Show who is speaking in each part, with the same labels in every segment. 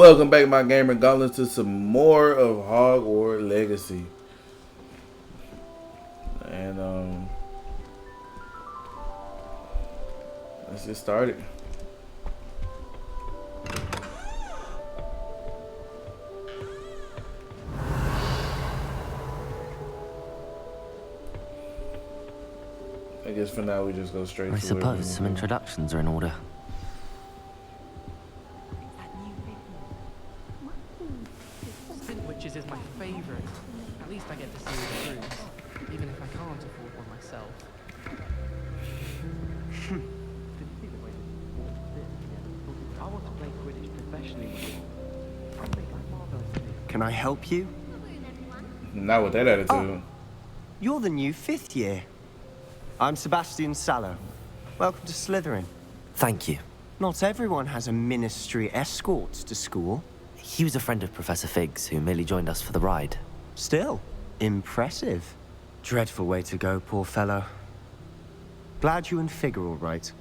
Speaker 1: Welcome back, my gamer gauntlets, to some more of Hogwarts Legacy. And let's get started. I guess for now we just go straight to
Speaker 2: I suppose some introductions are in order.
Speaker 3: Which is my favorite. At least I get to see the rooms, even if I can't afford one myself. I want to play Quidditch professionally.
Speaker 4: Can I help you?
Speaker 1: Not with that attitude.
Speaker 4: Oh, you're the new 5th year. I'm Sebastian Sallow. Welcome to Slytherin.
Speaker 2: Thank you.
Speaker 4: Not everyone has a ministry escort to school.
Speaker 2: He was a friend of Professor Fig's who merely joined us for the ride.
Speaker 4: Still, impressive. Dreadful way to go, poor fellow. Glad you and Fig are all right.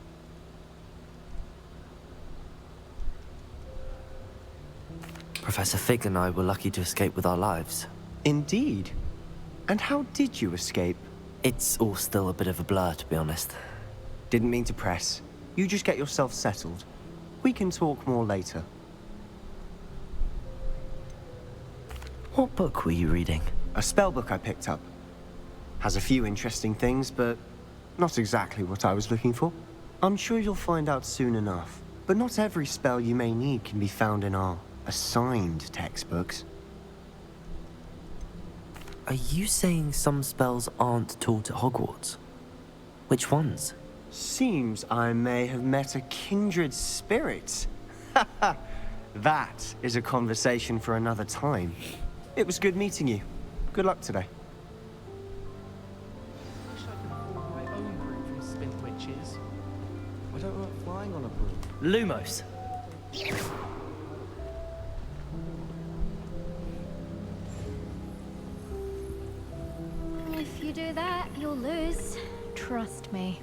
Speaker 2: Professor Fig and I were lucky to escape with our lives.
Speaker 4: Indeed. And how did you escape?
Speaker 2: It's all still a bit of a blur, to be honest.
Speaker 4: Didn't mean to press. You just get yourself settled. We can talk more later.
Speaker 2: What book were you reading?
Speaker 4: A spell book I picked up. Has a few interesting things, but not exactly what I was looking for. I'm sure you'll find out soon enough. But not every spell you may need can be found in our assigned textbooks.
Speaker 2: Are you saying some spells aren't taught at Hogwarts? Which ones?
Speaker 4: Seems I may have met a kindred spirit. That is a conversation for another time. It was good meeting you. Good luck today.
Speaker 3: I wish I could afford my own broom from Spin Witches. I don't like flying on a broom.
Speaker 2: Lumos.
Speaker 5: If you do that, you'll lose. Trust me.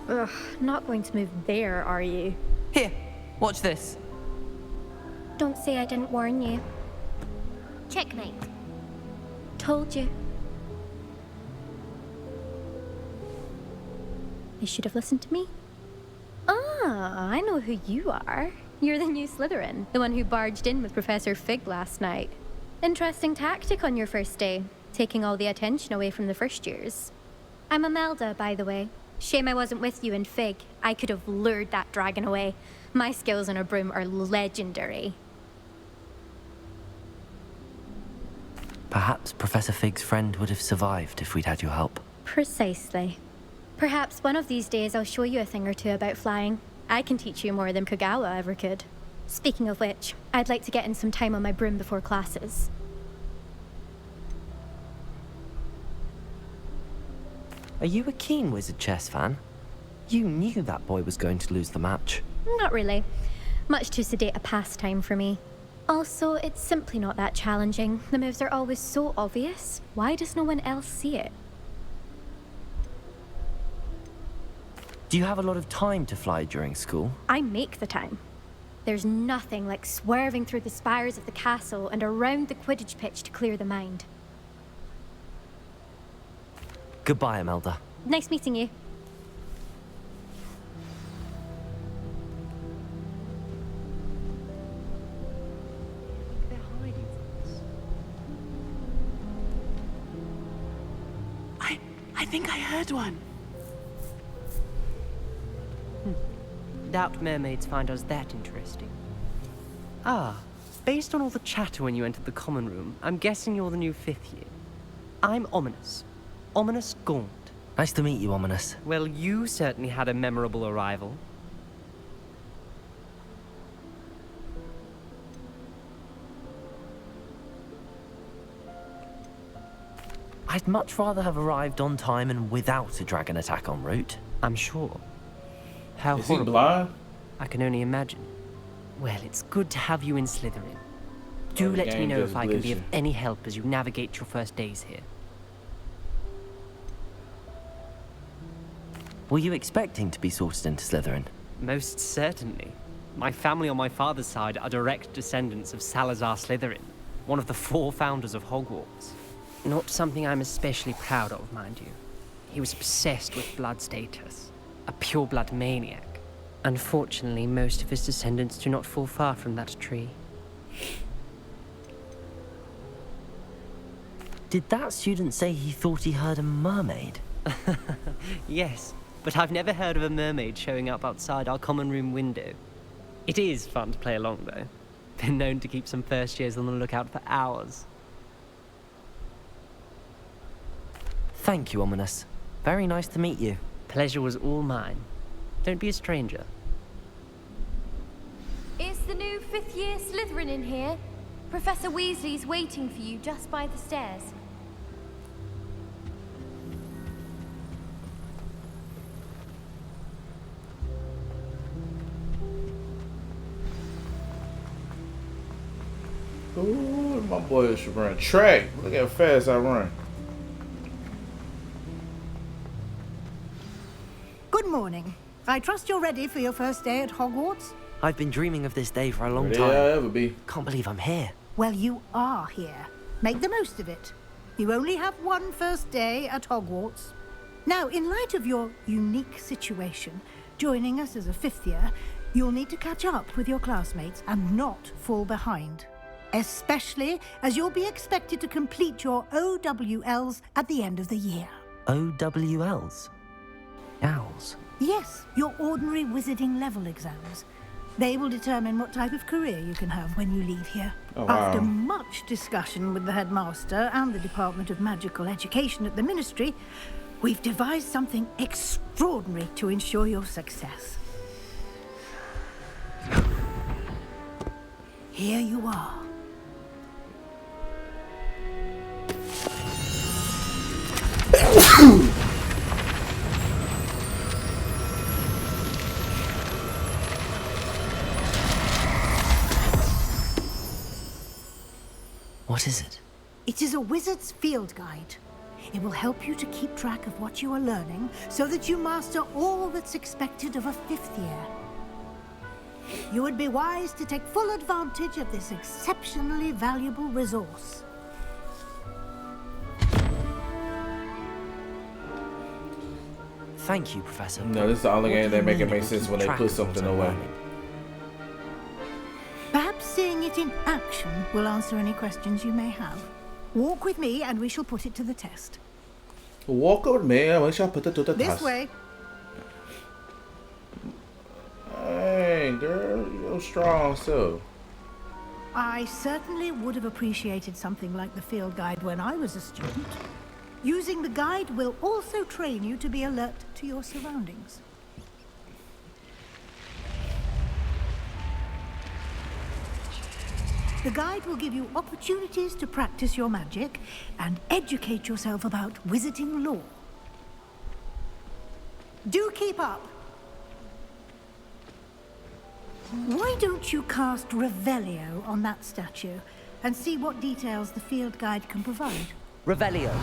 Speaker 5: Ugh, not going to move there, are you?
Speaker 6: Here, watch this.
Speaker 5: Don't say I didn't warn you. Checkmate. Told you. You should have listened to me. Ah, I know who you are. You're the new Slytherin, the one who barged in with Professor Fig last night. Interesting tactic on your first day, taking all the attention away from the first years. I'm Imelda, by the way. Shame I wasn't with you in Fig. I could have lured that dragon away. My skills on a broom are legendary.
Speaker 2: Perhaps Professor Fig's friend would have survived if we'd had your help.
Speaker 5: Precisely. Perhaps one of these days I'll show you a thing or two about flying. I can teach you more than Kagawa ever could. Speaking of which, I'd like to get in some time on my broom before classes.
Speaker 2: Are you a keen Wizard Chess fan? You knew that boy was going to lose the match.
Speaker 5: Not really. Much too sedate a pastime for me. Also, it's simply not that challenging. The moves are always so obvious. Why does no one else see it?
Speaker 2: Do you have a lot of time to fly during school?
Speaker 5: I make the time. There's nothing like swerving through the spires of the castle and around the Quidditch pitch to clear the mind.
Speaker 2: Goodbye, Imelda.
Speaker 5: Nice meeting you.
Speaker 3: They're hiding from us.
Speaker 6: I think I heard one. Doubt mermaids find us that interesting. Ah, based on all the chatter when you entered the common room, I'm guessing you're the new 5th year. I'm Ominous. Ominous Gaunt.
Speaker 2: Nice to meet you, Ominous.
Speaker 6: Well, you certainly had a memorable arrival.
Speaker 2: I'd much rather have arrived on time and without a dragon attack en route.
Speaker 6: I'm sure. How
Speaker 1: Is he
Speaker 6: horrible.
Speaker 1: blind?
Speaker 6: I can only imagine. Well, it's good to have you in Slytherin. Do
Speaker 1: the
Speaker 6: let me
Speaker 1: game
Speaker 6: know
Speaker 1: just
Speaker 6: if I can be of
Speaker 1: glitching.
Speaker 6: any help as you navigate your first days here.
Speaker 2: Were you expecting to be sorted into Slytherin?
Speaker 6: Most certainly. My family on my father's side are direct descendants of Salazar Slytherin, one of the 4 founders of Hogwarts. Not something I'm especially proud of, mind you. He was obsessed with blood status, a pure-blood maniac. Unfortunately, most of his descendants do not fall far from that tree.
Speaker 2: Did that student say he thought he heard a mermaid?
Speaker 6: Yes, but I've never heard of a mermaid showing up outside our common room window. It is fun to play along, though. Been known to keep some first years on the lookout for hours.
Speaker 2: Thank you, Ominous. Very nice to meet you.
Speaker 6: Pleasure was all mine. Don't be a stranger.
Speaker 5: Is the new 5th year Slytherin in here? Professor Weasley's waiting for you just by the stairs.
Speaker 1: Ooh, my boy should run track. Look how fast I run.
Speaker 7: Good morning. I trust you're ready for your first day at Hogwarts?
Speaker 2: I've been dreaming of this day for a long
Speaker 1: Ready
Speaker 2: time.
Speaker 1: I'll ever be.
Speaker 2: Can't believe I'm here.
Speaker 7: Well, you are here. Make the most of it. You only have one first day at Hogwarts. Now, in light of your unique situation, joining us as a 5th year, you'll need to catch up with your classmates and not fall behind. Especially as you'll be expected to complete your OWLs at the end of the year.
Speaker 2: OWLs? Owls?
Speaker 7: Yes, your ordinary wizarding level exams. They will determine what type of career you can have when you leave here.
Speaker 1: Oh, wow.
Speaker 7: After much discussion with the headmaster and the Department of Magical Education at the Ministry, we've devised something extraordinary to ensure your success. Here you are.
Speaker 2: What is it?
Speaker 7: It is a wizard's field guide. It will help you to keep track of what you are learning so that you master all that's expected of a 5th year. You would be wise to take full advantage of this exceptionally valuable resource.
Speaker 2: Thank you, Professor.
Speaker 1: No, this is the only
Speaker 2: What
Speaker 1: game
Speaker 2: do
Speaker 1: that
Speaker 2: you
Speaker 1: make it
Speaker 2: mean
Speaker 1: make
Speaker 2: will
Speaker 1: sense
Speaker 2: keep
Speaker 1: when they
Speaker 2: track
Speaker 1: put
Speaker 2: of
Speaker 1: something
Speaker 2: what I'm
Speaker 1: away.
Speaker 2: learning?
Speaker 7: Perhaps seeing it in action will answer any questions you may have. Walk with me and we shall put it to the test.
Speaker 1: Walk with me. I wish I put it to the
Speaker 7: This
Speaker 1: test.
Speaker 7: way.
Speaker 1: Hey, girl, you're strong so.
Speaker 7: I certainly would have appreciated something like the field guide when I was a student. Using the guide will also train you to be alert to your surroundings. The guide will give you opportunities to practice your magic and educate yourself about wizarding lore. Do keep up. Why don't you cast Revelio on that statue and see what details the field guide can provide?
Speaker 2: Revelio.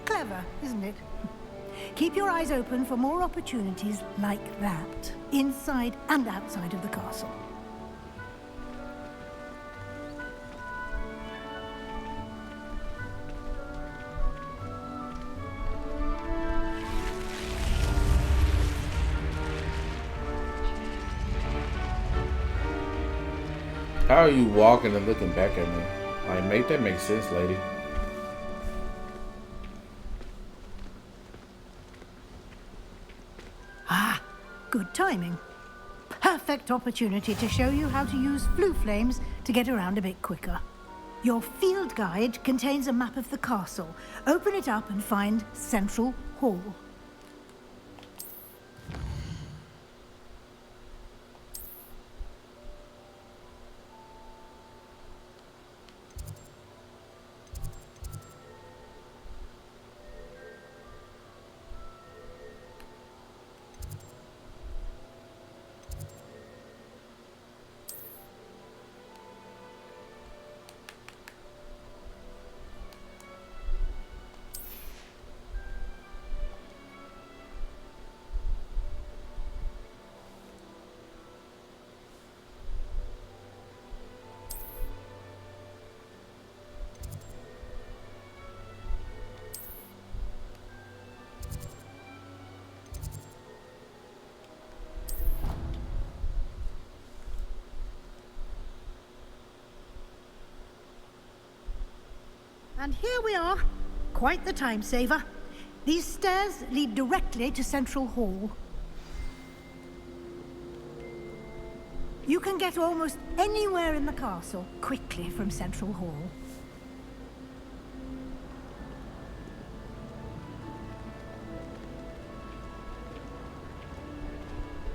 Speaker 7: Clever, isn't it? Keep your eyes open for more opportunities like that, inside and outside of the castle.
Speaker 1: How are you walking and looking back at me? Like, make that make sense, lady.
Speaker 7: Ah, good timing. Perfect opportunity to show you how to use flue flames to get around a bit quicker. Your field guide contains a map of the castle. Open it up and find Central Hall. And here we are. Quite the time saver. These stairs lead directly to Central Hall. You can get almost anywhere in the castle quickly from Central Hall.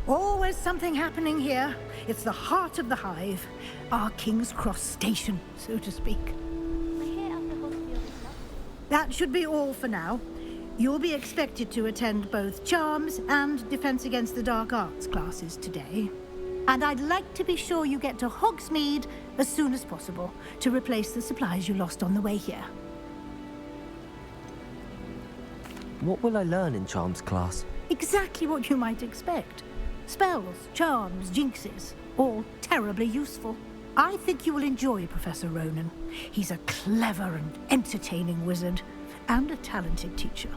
Speaker 7: Always something happening here. It's the heart of the hive. Our King's Cross station, so to speak. That should be all for now. You'll be expected to attend both Charms and Defense Against the Dark Arts classes today. And I'd like to be sure you get to Hogsmeade as soon as possible to replace the supplies you lost on the way here.
Speaker 2: What will I learn in Charms class?
Speaker 7: Exactly what you might expect. Spells, charms, jinxes, all terribly useful. I think you will enjoy Professor Ronan. He's a clever and entertaining wizard, and a talented teacher.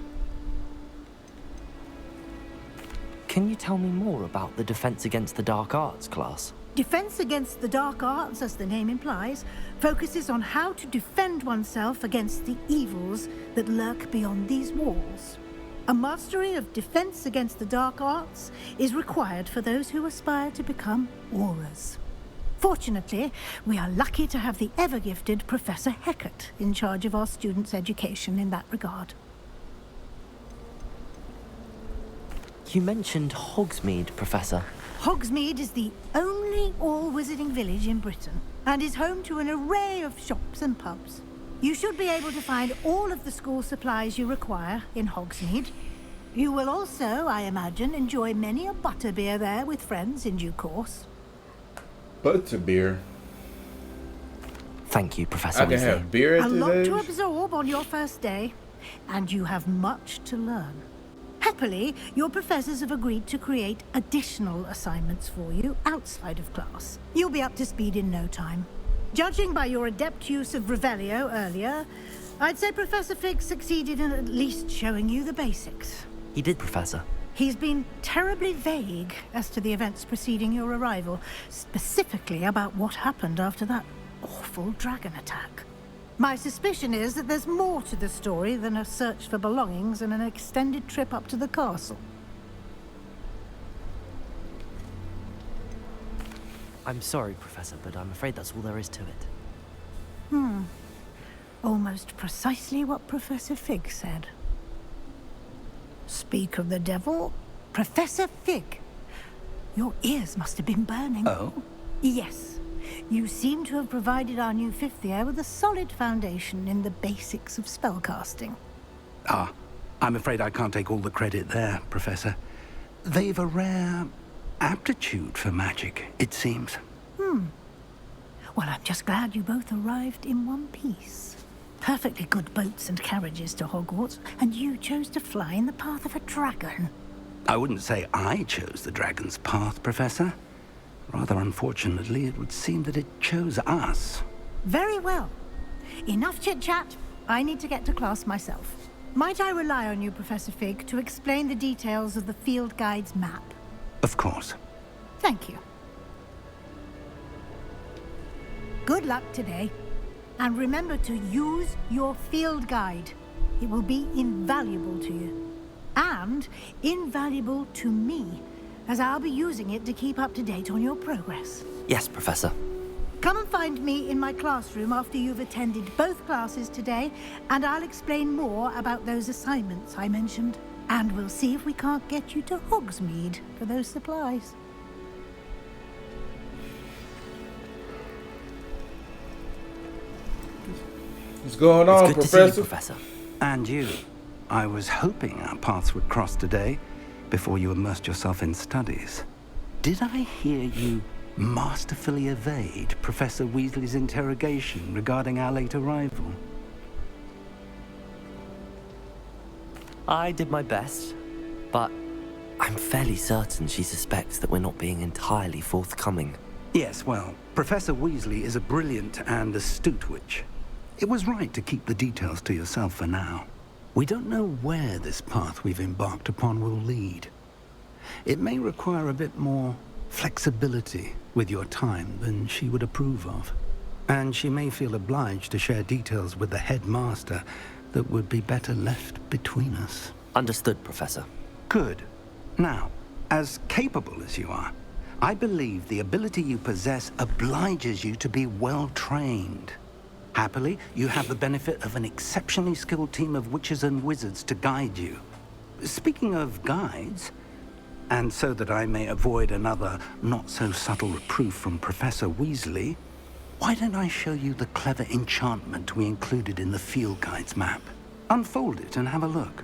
Speaker 2: Can you tell me more about the Defense Against the Dark Arts class?
Speaker 7: Defense Against the Dark Arts, as the name implies, focuses on how to defend oneself against the evils that lurk beyond these walls. A mastery of Defense Against the Dark Arts is required for those who aspire to become Aurors. Fortunately, we are lucky to have the ever-gifted Professor Hecat in charge of our students' education in that regard.
Speaker 2: You mentioned Hogsmeade, Professor.
Speaker 7: Hogsmeade is the only all-wizarding village in Britain and is home to an array of shops and pubs. You should be able to find all of the school supplies you require in Hogsmeade. You will also, I imagine, enjoy many a butterbeer there with friends in due course.
Speaker 1: Butterbeer.
Speaker 2: Thank you, Professor
Speaker 1: I can
Speaker 2: Weasley.
Speaker 1: have beer at
Speaker 7: A
Speaker 1: this
Speaker 7: lot
Speaker 1: age?
Speaker 7: to absorb on your first day, and you have much to learn. Happily, your professors have agreed to create additional assignments for you outside of class. You'll be up to speed in no time. Judging by your adept use of Revelio earlier, I'd say Professor Fig succeeded in at least showing you the basics.
Speaker 2: He did, Professor.
Speaker 7: He's been terribly vague as to the events preceding your arrival, specifically about what happened after that awful dragon attack. My suspicion is that there's more to the story than a search for belongings and an extended trip up to the castle.
Speaker 2: I'm sorry, Professor, but I'm afraid that's all there is to it.
Speaker 7: Almost precisely what Professor Fig said. Speak of the devil, Professor Fig. Your ears must have been burning.
Speaker 8: Oh?
Speaker 7: Yes. You seem to have provided our new fifth year with a solid foundation in the basics of spellcasting.
Speaker 8: Ah, I'm afraid I can't take all the credit there, Professor. They've a rare aptitude for magic, it seems.
Speaker 7: Well, I'm just glad you both arrived in one piece. Perfectly good boats and carriages to Hogwarts, and you chose to fly in the path of a dragon.
Speaker 8: I wouldn't say I chose the dragon's path, Professor. Rather unfortunately, it would seem that it chose us.
Speaker 7: Very well. Enough chit-chat. I need to get to class myself. Might I rely on you, Professor Fig, to explain the details of the field guide's map?
Speaker 8: Of course.
Speaker 7: Thank you. Good luck today. And remember to use your field guide. It will be invaluable to you. And invaluable to me, as I'll be using it to keep up to date on your progress.
Speaker 2: Yes, Professor.
Speaker 7: Come and find me in my classroom after you've attended both classes today, and I'll explain more about those assignments I mentioned. And we'll see if we can't get you to Hogsmeade for those supplies.
Speaker 1: What's going
Speaker 2: It's
Speaker 1: on,
Speaker 2: good to see you,
Speaker 1: Professor?
Speaker 2: Professor.
Speaker 8: And you. I was hoping our paths would cross today before you immersed yourself in studies. Did I hear you masterfully evade Professor Weasley's interrogation regarding our late arrival?
Speaker 2: I did my best, but I'm fairly certain she suspects that we're not being entirely forthcoming.
Speaker 8: Yes, well, Professor Weasley is a brilliant and astute witch. It was right to keep the details to yourself for now. We don't know where this path we've embarked upon will lead. It may require a bit more flexibility with your time than she would approve of. and she may feel obliged to share details with the headmaster that would be better left between us.
Speaker 2: Understood, Professor.
Speaker 8: Good. Now, as capable as you are, I believe the ability you possess obliges you to be well trained. Happily, you have the benefit of an exceptionally skilled team of witches and wizards to guide you. Speaking of guides, and so that I may avoid another not-so-subtle reproof from Professor Weasley, why don't I show you the clever enchantment we included in the field guide's map? Unfold it and have a look.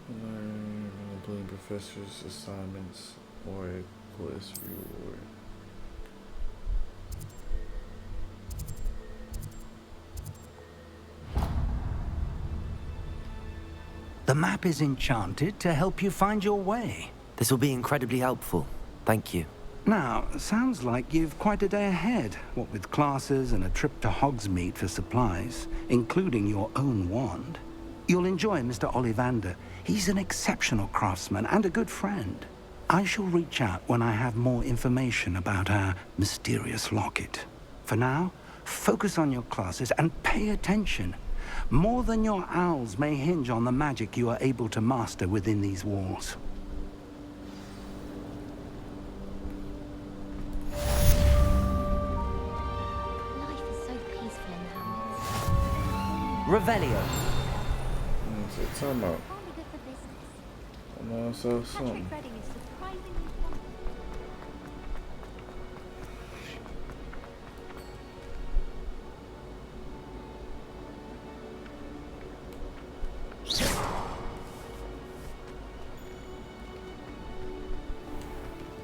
Speaker 1: Learn completing professor's assignments or a quest reward.
Speaker 8: The map is enchanted to help you find your way.
Speaker 2: This will be incredibly helpful. Thank you.
Speaker 8: Now, sounds like you've quite a day ahead, what with classes and a trip to Hogsmeade for supplies, including your own wand. You'll enjoy Mr. Ollivander. He's an exceptional craftsman and a good friend. I shall reach out when I have more information about our mysterious locket. For now, focus on your classes and pay attention. More than your owls may hinge on the magic you are able to master within these walls.
Speaker 5: Life is so peaceful in the hamlets.
Speaker 2: Revelio.
Speaker 1: What's it talking about?
Speaker 5: Only good for business.
Speaker 1: I know I saw something.
Speaker 5: Patrick Redding is surprisingly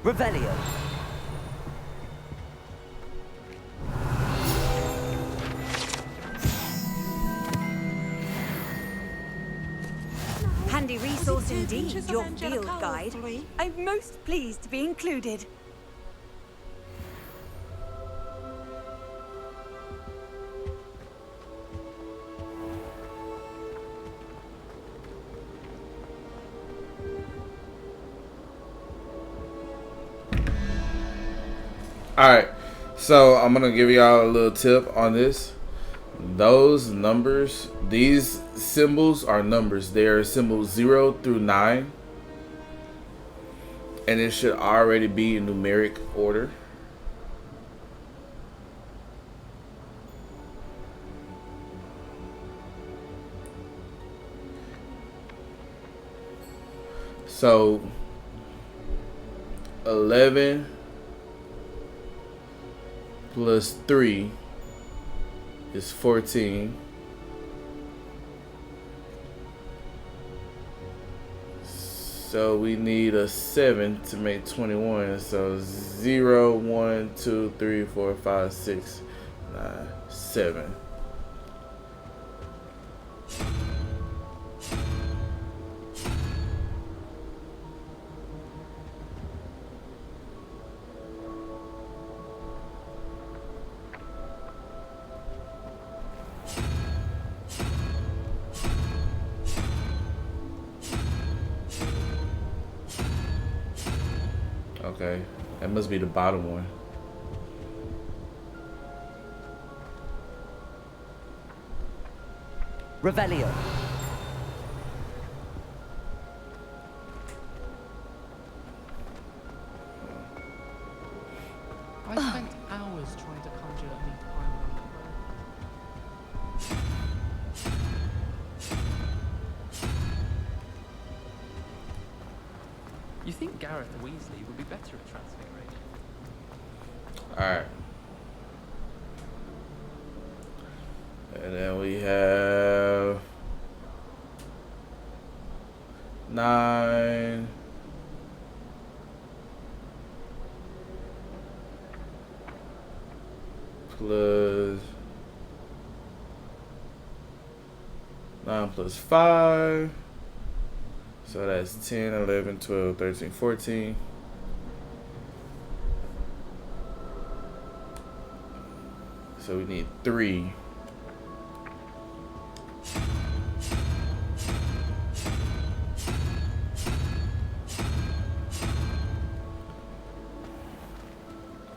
Speaker 2: Revelio.
Speaker 9: Handy resource indeed, your field guide. I'm most pleased to be included.
Speaker 1: Alright, so I'm gonna give y'all a little tip on this. Those numbers, these symbols are numbers. They are symbols 0 through 9. And it should already be in numeric order. So 11 plus 3 is 14. So we need a 7 to make 21. So 0, 1, 2, 3, 4, 5, 6, 9, 7. Okay, that must be the bottom one.
Speaker 2: Revelio.
Speaker 3: I spent hours trying to conjure a neat iron number. You think Gareth Weasley would be better at transfiguration?
Speaker 1: Alright. And then we have 9 plus 9 plus 5. So that's 10, 11, 12, 13, 14. So we need 3.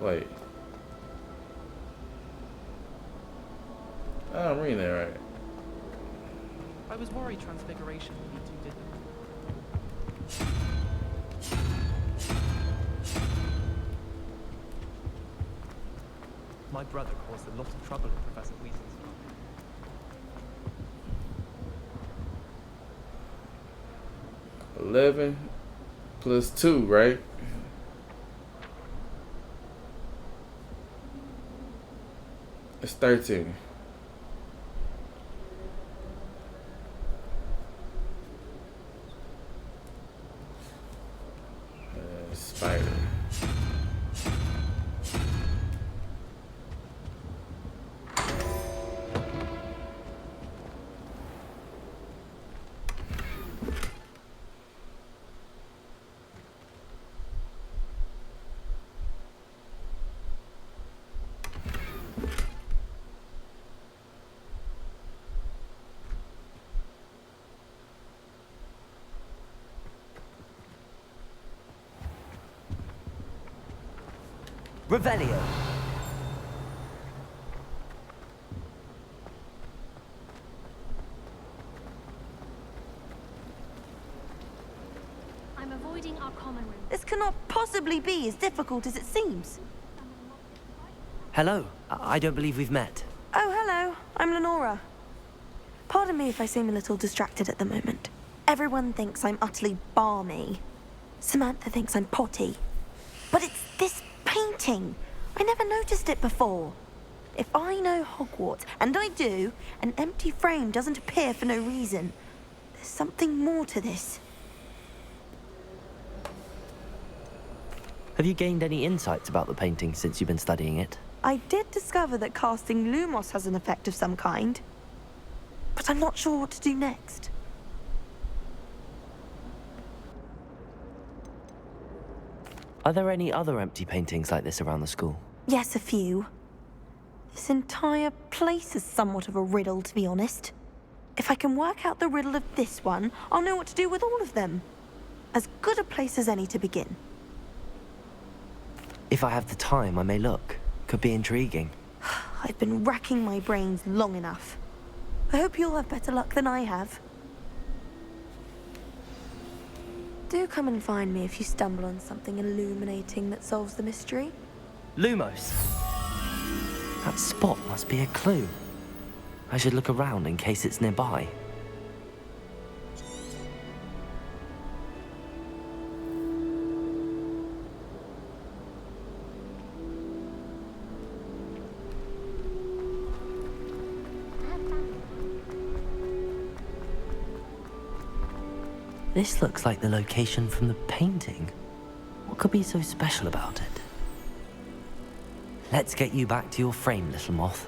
Speaker 1: Wait. Oh, I'm reading that right.
Speaker 3: I was worried Transfiguration would be too difficult. My brother caused a lot of trouble in Professor Weasley's family.
Speaker 1: 11 plus 2, right? It's 13. Spider.
Speaker 2: Revelio.
Speaker 5: I'm avoiding our common room.
Speaker 9: This cannot possibly be as difficult as it seems.
Speaker 2: Hello. I don't believe we've met.
Speaker 9: Oh, hello. I'm Lenora. Pardon me if I seem a little distracted at the moment. Everyone thinks I'm utterly balmy. Samantha thinks I'm potty. But it's this painting. I never noticed it before. If I know Hogwarts, and I do, an empty frame doesn't appear for no reason. There's something more to this.
Speaker 2: Have you gained any insights about the painting since you've been studying it?
Speaker 9: I did discover that casting Lumos has an effect of some kind. But I'm not sure what to do next.
Speaker 2: Are there any other empty paintings like this around the school?
Speaker 9: Yes, a few. This entire place is somewhat of a riddle, to be honest. If I can work out the riddle of this one, I'll know what to do with all of them. As good a place as any to begin.
Speaker 2: If I have the time, I may look. Could be intriguing.
Speaker 9: I've been racking my brains long enough. I hope you'll have better luck than I have. Do come and find me if you stumble on something illuminating that solves the mystery.
Speaker 2: Lumos. That spot must be a clue. I should look around in case it's nearby. This looks like the location from the painting. What could be so special about it? Let's get you back to your frame, little moth.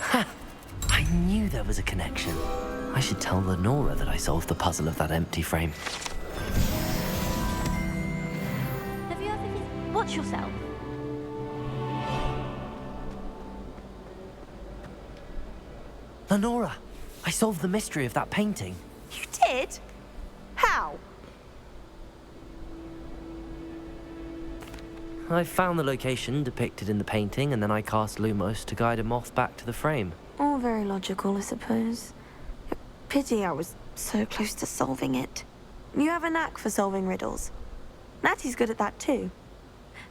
Speaker 2: Ha! I knew there was a connection. I should tell Lenora that I solved the puzzle of that empty frame.
Speaker 5: Have you ever... Watch yourself.
Speaker 2: Lenora, I solved the mystery of that painting.
Speaker 9: You did? How?
Speaker 2: I found the location depicted in the painting, and then I cast Lumos to guide a moth back to the frame.
Speaker 9: All very logical, I suppose. Pity I was so close to solving it. You have a knack for solving riddles. Natty's good at that too.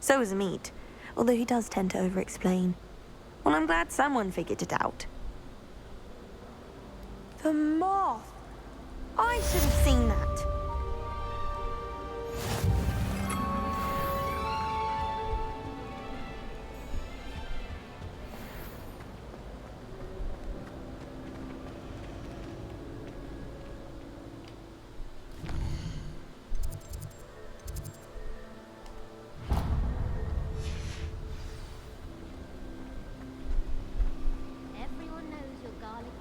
Speaker 9: So is Meat, although he does tend to over-explain. Well, I'm glad someone figured it out. The moth! I should have seen that.
Speaker 5: Everyone knows your garlic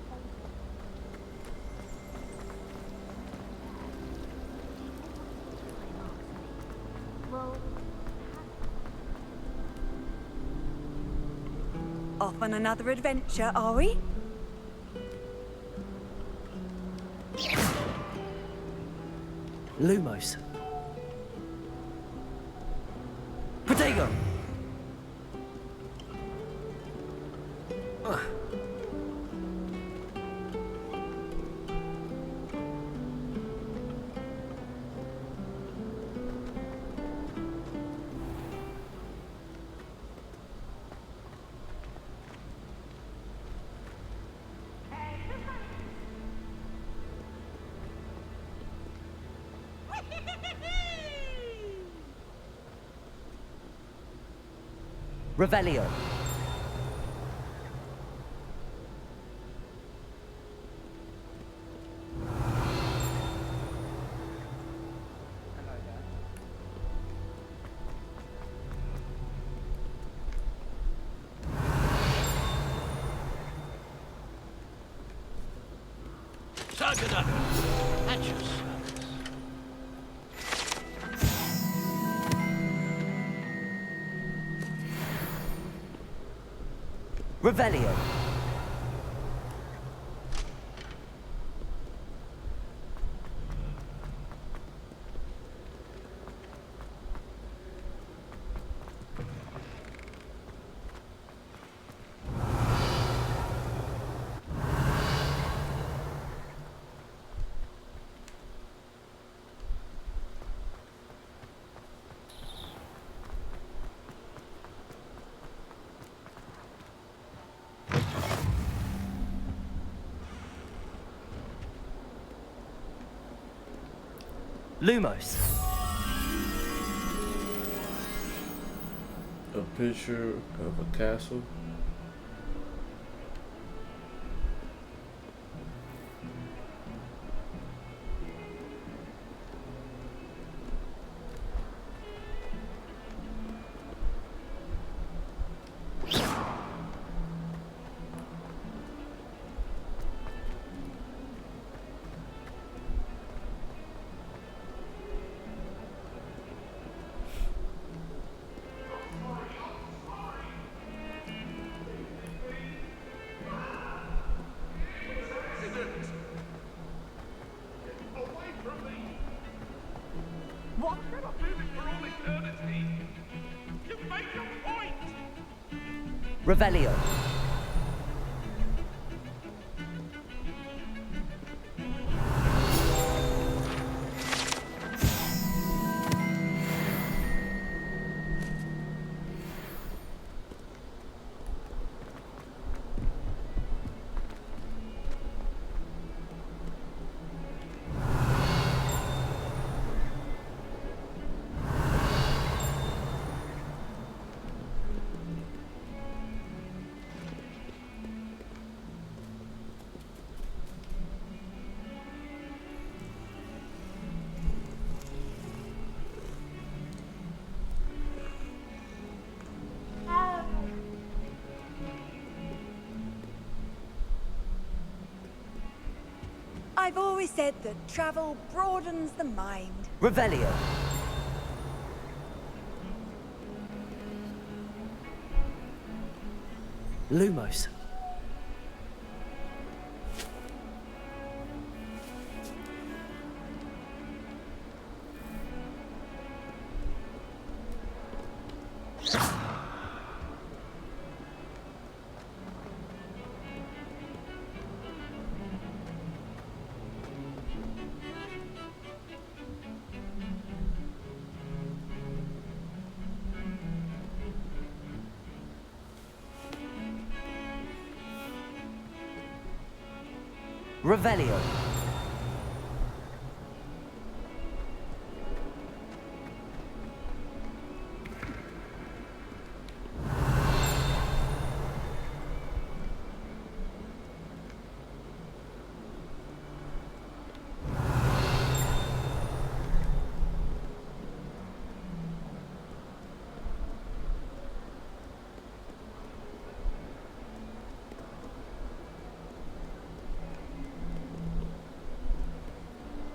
Speaker 10: Off on another adventure, are we?
Speaker 2: Lumos. Potato! Revelio.
Speaker 11: Sagada, at your service.
Speaker 2: Revelio. Lumos.
Speaker 1: A picture of a castle.
Speaker 11: What? I've been for all eternity. You make a point.
Speaker 2: Revelio.
Speaker 10: I've always said that travel broadens the mind.
Speaker 2: Revelio. Lumos. Revelio.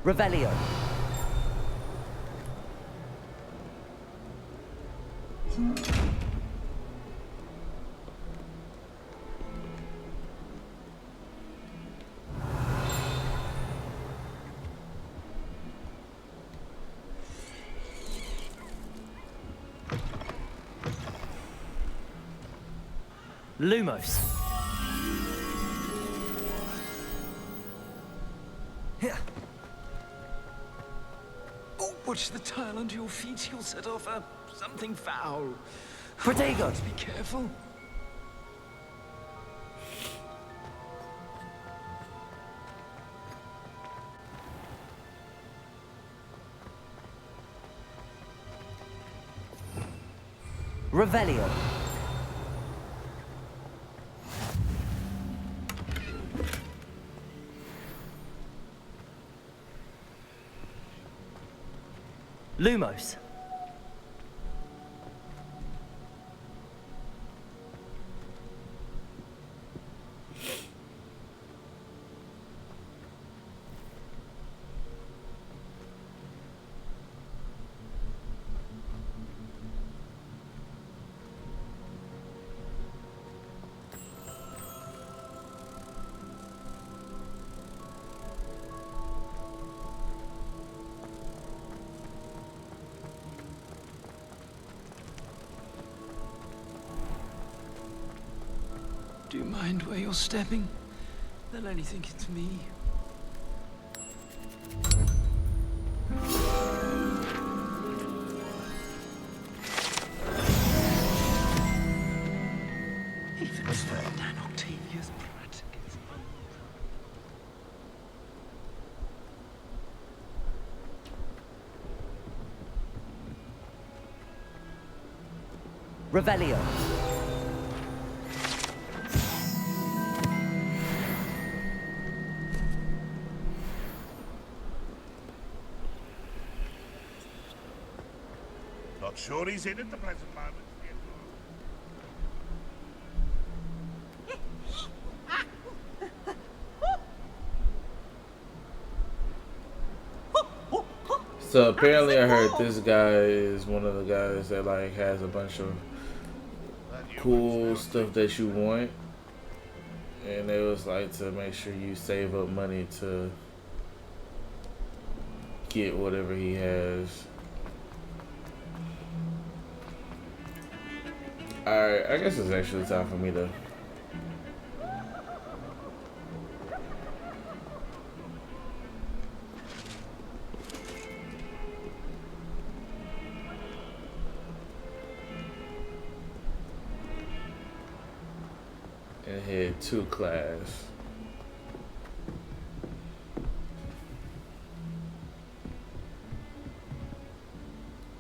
Speaker 2: Revelio. Lumos.
Speaker 3: Oh, watch the tile under your feet. You'll set off something foul.
Speaker 2: Protego.
Speaker 3: Be careful.
Speaker 2: Revelio. Lumos.
Speaker 3: Do you mind where you're stepping? They'll only think it's me. Even Ferdinand Octavius practices.
Speaker 2: Revelio.
Speaker 11: Not sure he's in at the present moment.
Speaker 1: So apparently I heard this guy is one of the guys that like has a bunch of cool stuff that you want, and it was like to make sure you save up money to get whatever he has. Alright, I guess it's actually time for me to and head to class.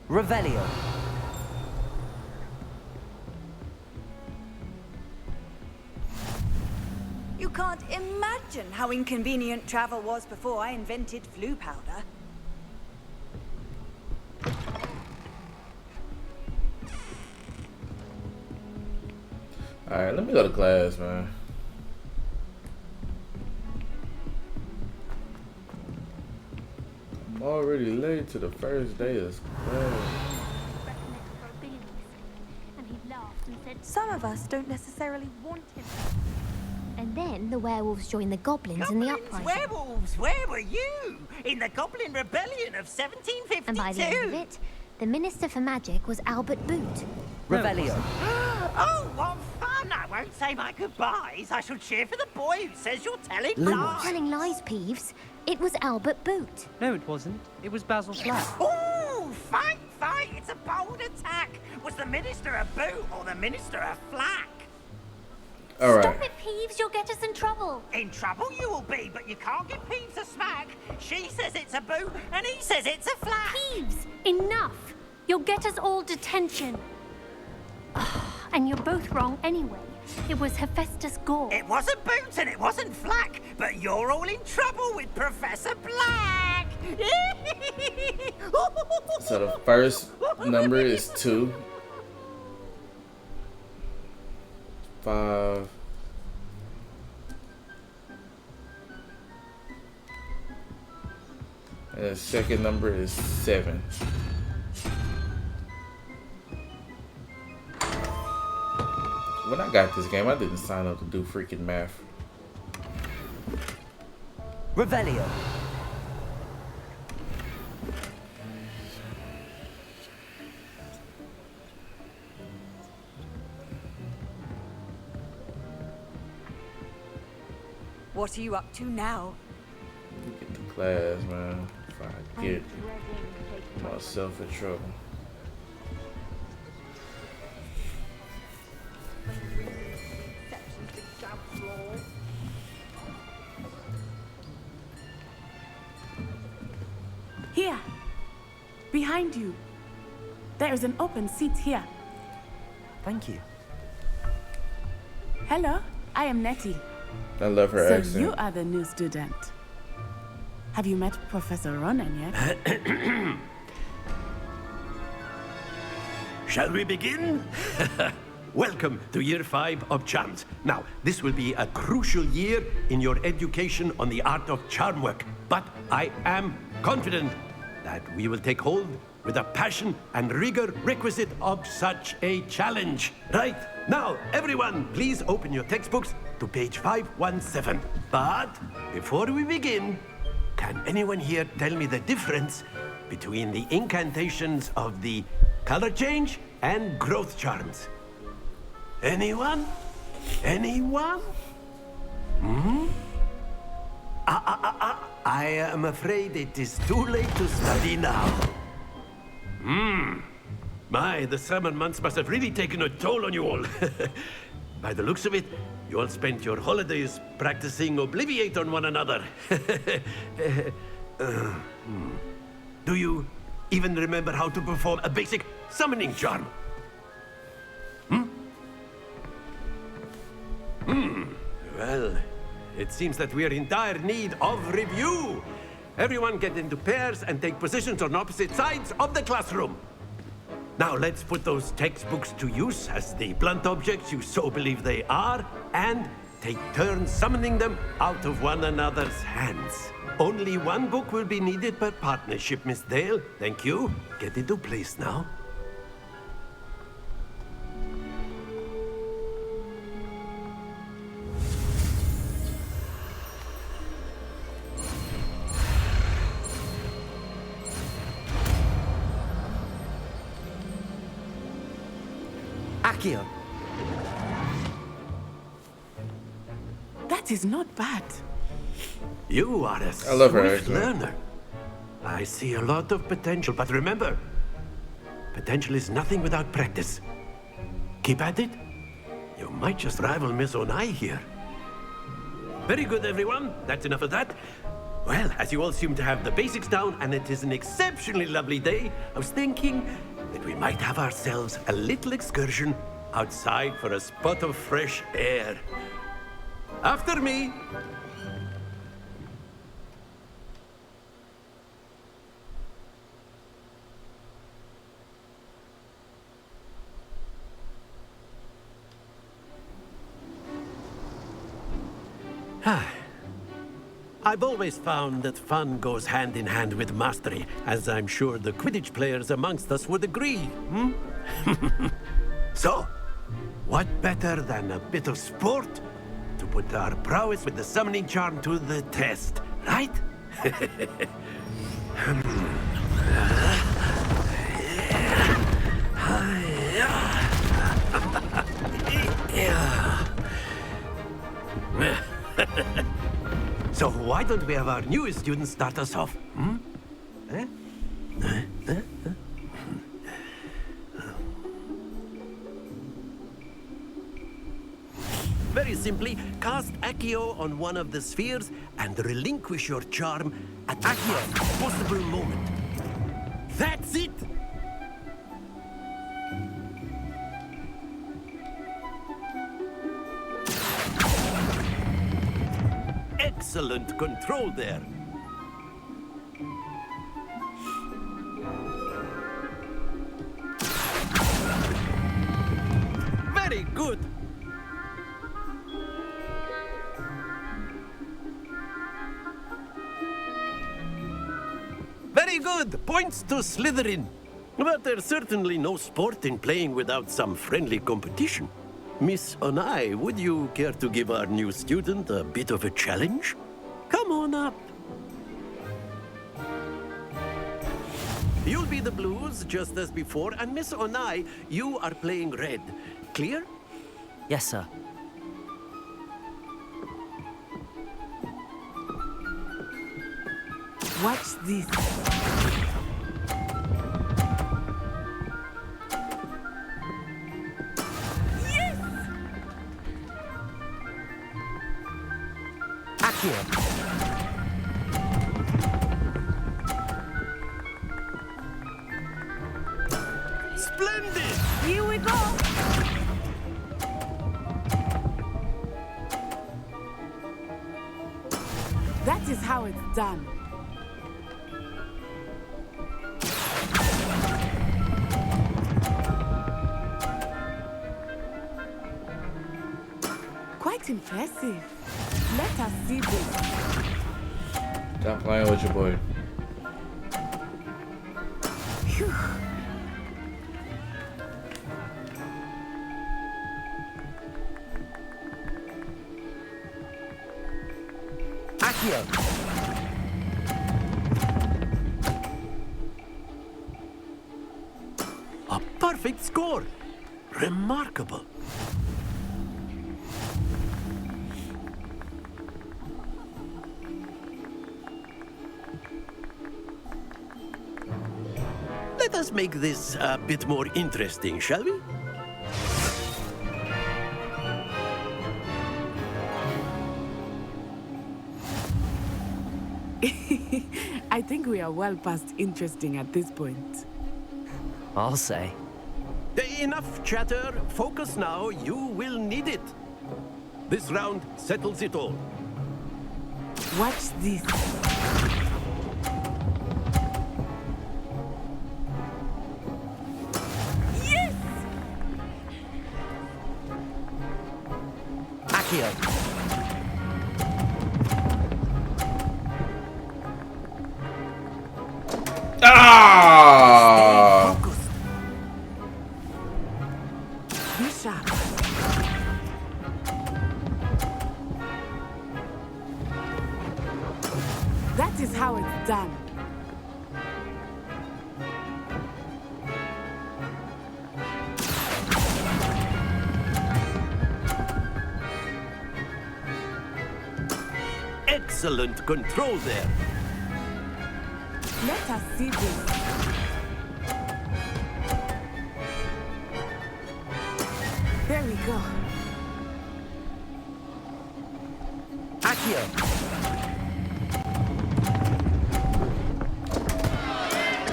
Speaker 2: Revelio.
Speaker 10: You can't imagine how inconvenient travel was before I invented flu powder.
Speaker 1: Alright, let me go to class, man. I'm already late to the first day of class.
Speaker 5: And he laughed and said,
Speaker 9: Some of us don't necessarily want him.
Speaker 5: and then the werewolves joined the goblins in the uprising.
Speaker 12: Werewolves, where were you? In the Goblin Rebellion of 1752?
Speaker 5: And by the end of it, the Minister for Magic was Albert Boot.
Speaker 2: Revelio.
Speaker 12: Oh, what fun! I won't say my goodbyes. I shall cheer for the boy who says you're telling
Speaker 5: I'm not
Speaker 12: lies.
Speaker 5: telling lies, Peeves. It was Albert Boot.
Speaker 6: No, it wasn't. It was Basil Flack.
Speaker 12: Ooh, fight, fight! It's a bold attack. Was the Minister a boot or the Minister a flack?
Speaker 1: Alright.
Speaker 5: Stop it, Peeves. You'll get us in trouble.
Speaker 12: In trouble you will be, but you can't give Peeves a smack. She says it's a boot, and he says it's a flack.
Speaker 5: Peeves, enough. You'll get us all detention. And you're both wrong anyway. It was Hephaestus Gore.
Speaker 12: It wasn't boot and it wasn't flack, but you're all in trouble with Professor Black.
Speaker 1: So the first number is 2. 5. And the second number is 7. when I got this game, I didn't sign up to do freaking math.
Speaker 2: Revelio.
Speaker 10: What are you up to now?
Speaker 1: Get the class, man. If I get myself in trouble.
Speaker 13: Here, behind you. There is an open seat here.
Speaker 2: Thank you.
Speaker 13: Hello, I am Nettie.
Speaker 1: I love her
Speaker 13: So
Speaker 1: accent.
Speaker 13: you are the new student. Have you met Professor Ronan yet?
Speaker 14: Shall we begin? Welcome to Year 5 of Charms. Now, this will be a crucial year in your education on the art of charm work, but I am confident that we will take hold with the passion and rigor requisite of such a challenge. Right, now, everyone, please open your textbooks to page 517. But before we begin, can anyone here tell me the difference between the incantations of the color change and growth charms? Anyone? Anyone? Hmm? I am afraid it is too late to study now. My, the summer months must have really taken a toll on you all. By the looks of it, you all spent your holidays practicing Obliviate on one another. Do you even remember how to perform a basic summoning charm? Well, it seems that we are in dire need of review. Everyone get into pairs and take positions on opposite sides of the classroom. Now let's put those textbooks to use as the blunt objects you so believe they are, and take turns summoning them out of one another's hands. Only one book will be needed per partnership, Miss Dale. Thank you. Get into place now.
Speaker 2: Accio.
Speaker 13: That is not bad.
Speaker 14: You are a
Speaker 1: I love her
Speaker 14: swift
Speaker 1: accent.
Speaker 14: learner. I see a lot of potential, but remember, potential is nothing without practice. Keep at it. You might just rival Miss Onai here. Very good, everyone. That's enough of that. Well, as you all seem to have the basics down, and it is an exceptionally lovely day, I was thinking that we might have ourselves a little excursion outside for a spot of fresh air. After me. I've always found that fun goes hand in hand with mastery, as I'm sure the Quidditch players amongst us would agree, So, what better than a bit of sport to put our prowess with the summoning charm to the test, right? So why don't we have our newest student start us off? Very simply, cast Accio on one of the spheres and relinquish your charm at Accio's possible moment. That's it! Excellent control there. Very good. Very good. Points to Slytherin. But there's certainly no sport in playing without some friendly competition. Miss Onai, would you care to give our new student a bit of a challenge? Come on up. You'll be the blues, just as before, and Miss Onai, you are playing red. Clear?
Speaker 2: Yes, sir.
Speaker 13: Watch this.
Speaker 12: Yes!
Speaker 2: Accio.
Speaker 14: Splendid!
Speaker 13: Here we go. That is how it's done. Quite impressive. Let us see this.
Speaker 1: Stop playing with your boy.
Speaker 13: Phew.
Speaker 2: Accio.
Speaker 14: A perfect score! Remarkable! Let us make this a bit more interesting, shall we?
Speaker 13: I think we are well past interesting at this point.
Speaker 2: I'll say.
Speaker 14: Enough chatter. Focus now. You will need it. This round settles it all.
Speaker 13: Watch this.
Speaker 12: Yes!
Speaker 2: Accio.
Speaker 1: Ah!
Speaker 13: Be sharp. That is how it's done.
Speaker 14: Excellent control there.
Speaker 13: Let us see this. There we go.
Speaker 2: Accio.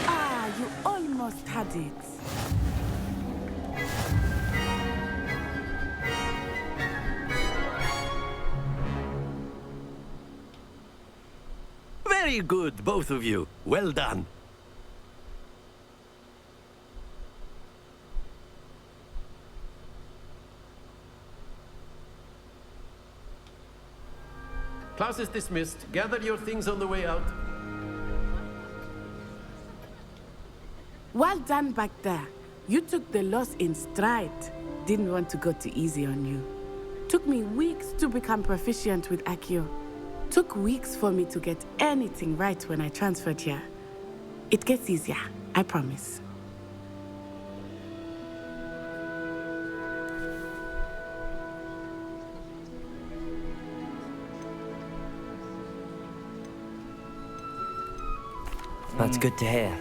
Speaker 13: Ah, you almost had it.
Speaker 14: Very good, both of you. Well done. Class is dismissed. Gather your things on the way out.
Speaker 13: Well done back there. You took the loss in stride. Didn't want to go too easy on you. Took me weeks to become proficient with Accio. Took weeks for me to get anything right when I transferred here. It gets easier, I promise.
Speaker 2: That's good to hear.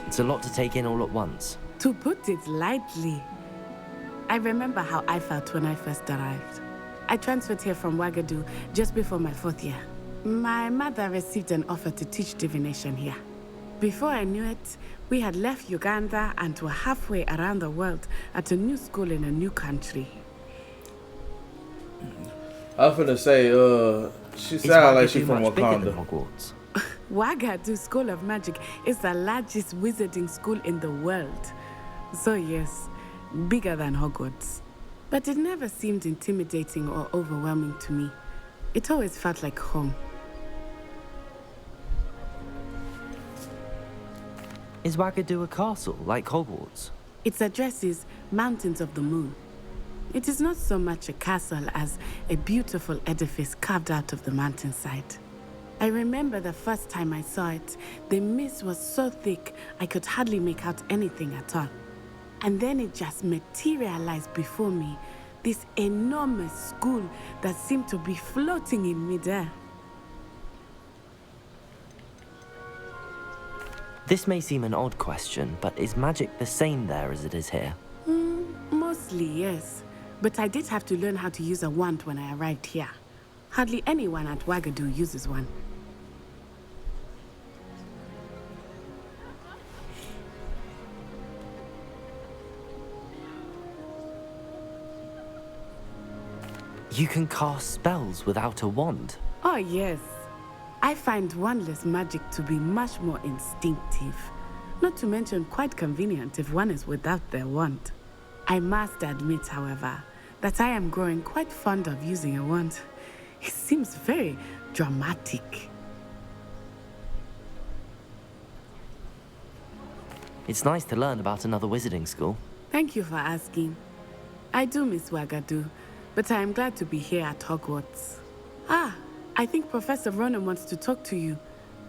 Speaker 2: It's a lot to take in all at once.
Speaker 13: To put it lightly, I remember how I felt when I first arrived. I transferred here from Ouagadougou just before my 4th year. My mother received an offer to teach divination here. Before I knew it, we had left Uganda and were halfway around the world at a new school in a new country.
Speaker 1: I was finna say, she sounded like she's from Wakanda.
Speaker 13: Ouagadougou School of Magic is the largest wizarding school in the world. So yes, bigger than Hogwarts. But it never seemed intimidating or overwhelming to me. It always felt like home.
Speaker 2: Is Ouagadougou a castle, like Hogwarts?
Speaker 13: Its address is Mountains of the Moon. It is not so much a castle as a beautiful edifice carved out of the mountainside. I remember the first time I saw it, the mist was so thick I could hardly make out anything at all. And then it just materialized before me, this enormous school that seemed to be floating in midair.
Speaker 2: This may seem an odd question, but is magic the same there as it is here?
Speaker 13: Mostly, yes. But I did have to learn how to use a wand when I arrived here. Hardly anyone at Wagadu uses one.
Speaker 2: You can cast spells without a wand?
Speaker 13: Oh, yes. I find wandless magic to be much more instinctive. Not to mention quite convenient if one is without their wand. I must admit, however, that I am growing quite fond of using a wand. It seems very dramatic.
Speaker 2: It's nice to learn about another wizarding school.
Speaker 13: Thank you for asking. I do miss Wagadu, but I am glad to be here at Hogwarts. Ah, I think Professor Ronan wants to talk to you.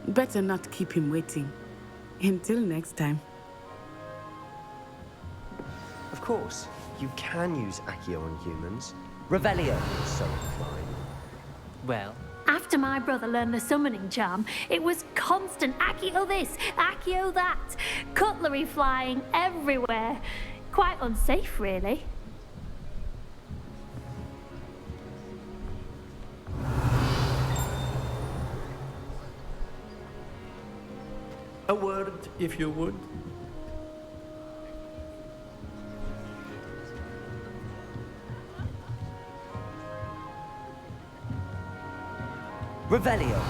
Speaker 13: Better not keep him waiting. Until next time.
Speaker 4: Of course, you can use Accio on humans.
Speaker 2: Revelio.
Speaker 4: So inclined.
Speaker 2: Well,
Speaker 15: After my brother learned the summoning charm, it was constant Accio this, Accio that. Cutlery flying everywhere. Quite unsafe, really.
Speaker 14: A word, if you would.
Speaker 2: Revelio.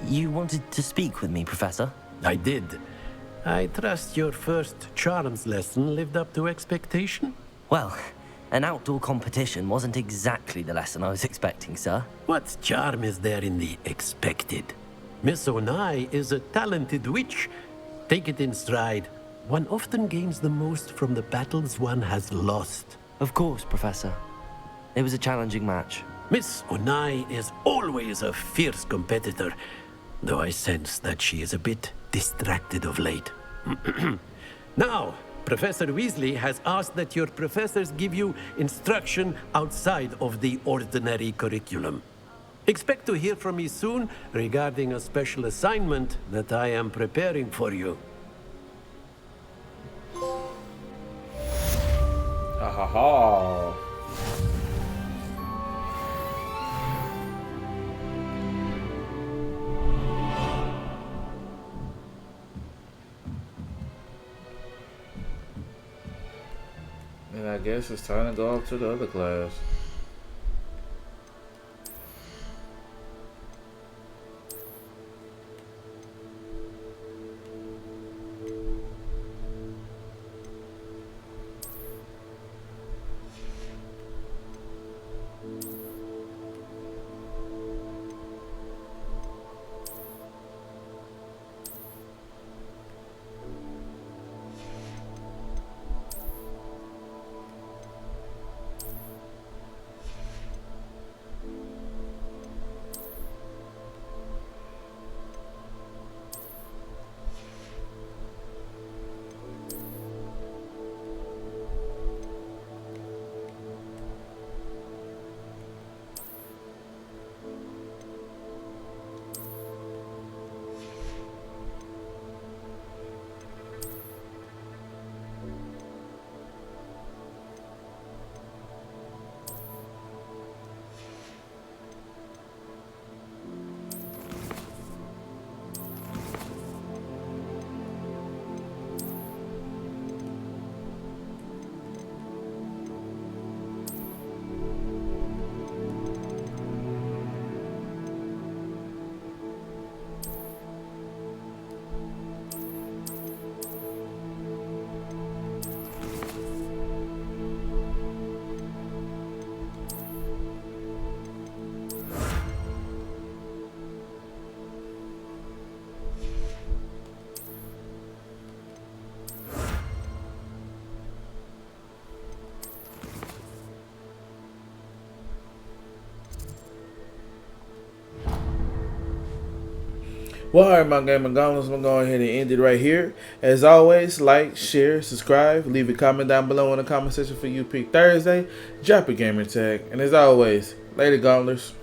Speaker 2: You wanted to speak with me, Professor?
Speaker 14: I did. I trust your first charms lesson lived up to expectation?
Speaker 2: Well, an outdoor competition wasn't exactly the lesson I was expecting, sir.
Speaker 14: What charm is there in the expected? Miss Onai is a talented witch. Take it in stride. One often gains the most from the battles one has lost.
Speaker 2: Of course, Professor. It was a challenging match.
Speaker 14: Miss Onai is always a fierce competitor, though I sense that she is a bit distracted of late. Now, Professor Weasley has asked that your professors give you instruction outside of the ordinary curriculum. Expect to hear from me soon regarding a special assignment that I am preparing for you.
Speaker 1: Ha ha. And I guess it's time to go up to the other class. Well, alright, my Gamer Gauntlets, I'm going to go ahead and end it right here. As always, like, share, subscribe, leave a comment down below in the comment section for you pick Thursday. Drop a gamer tag. And as always, later, Gauntlers.